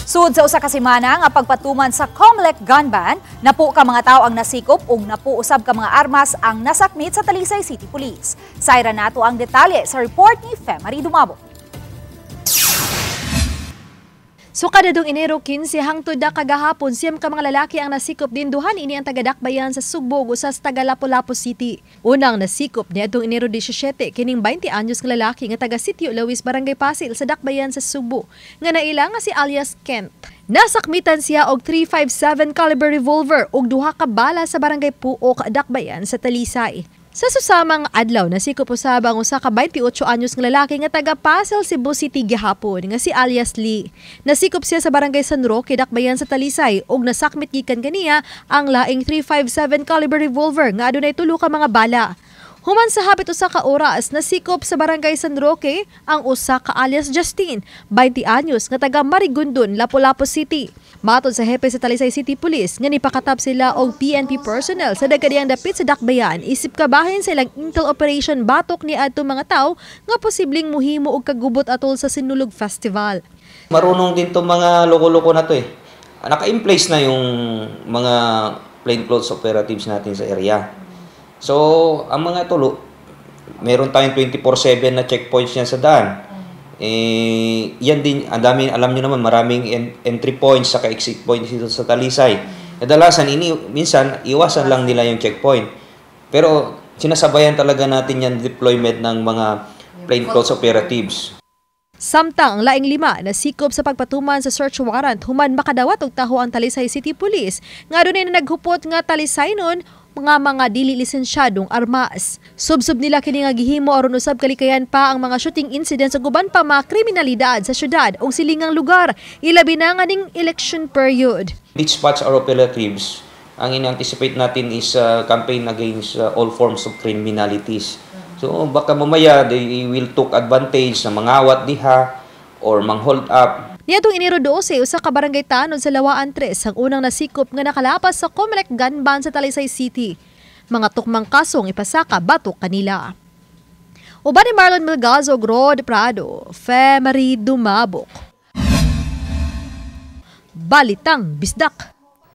Sud sa usa ka semana nga pagpatuman sa Comelec gun ban, napo ka mga tawo ang nasikop ug napo usab ka mga armas ang nasakmit sa Talisay City Police. Sayra nato ang detalye sa report ni Femari Dumabo. So kadadong Enero 15 hangtod da kagahapon siyam ka mga lalaki ang nasikop din duhan ini ang taga-Dakbayan sa Sugbog usas taga Lapu-Lapu City. Unang nasikop niadtong Enero 17 kining 20 anyos nga lalaki nga taga Sitio Lawis Barangay Pasil sa Dakbayan sa Subo nga naila nga si alias Kent. Nasakmitan siya og .357 caliber revolver ug duha ka bala sa Barangay Puok, Dakbayan sa Talisay. Sa susamang adlaw nasikop usab ang usa ka 28 anyos nga lalaki nga taga Pasel, Cebu City gihapon nga si alias Lee. Nasikop siya sa Barangay San Roque, Dakbayan sa Talisay ug nasakmit gikan kaniya ang laing .357 caliber revolver nga adunay tulo ka mga bala. Human sa hapit usa ka oras, nasikop sa Barangay San Roque ang usa ka alias Justin, 20 anyos nga taga Marigondon, Lapu-Lapu City. Matod sa hepe sa Talisay City Police nga nipakatap sila og PNP personnel sa dagkadiyang dapit sa Dakbayan isip kabahin sa ilang intel operation batok ni adto mga tawo nga posibleng muhimo og kagubot atol sa Sinulog Festival. Marunong din to mga loko-loko na to eh. Naka-in-place na yung mga plainclothes operatives natin sa area. So, ang mga tulo, meron tayong 24/7 na checkpoints niyan sa daan. Yan din, ang dami, alam nyo naman, maraming entry points sa exit points dito sa Talisay. Kadalasan, minsan, iwasan lang nila yung checkpoint. Pero, sinasabayan talaga natin yan deployment ng mga plainclothes operatives. Samtang ang laing 5 nasikop sa pagpatuman sa search warrant human makadawat og taho ang Talisay City Police nga dunay na naghupot nga talisaynon mga dili lisensyadong armas. Subsub nila kini nga gihimo aron usab kalikayan pa ang mga shooting incidents sa guban pa mga kriminalidad sa syudad ug silingang lugar ilabi na nga ning election period. Dispatch our operatives. Ang in-anticipate natin is campaign against all forms of criminalities. So baka mamaya they will took advantage sa mangawat diha or mang-hold up. Niadtong Enero 12, usa ka barangay tanod sa Lawaan 3 ang unang nasikop nga nakalapas sa Comelec gun ban sa Talisay City. Mga tukmang kasong ipasaka batok kanila. Uban ni Marlon Melgazo, Rod Prado, Femari Dumabok. Balitang Bisdak.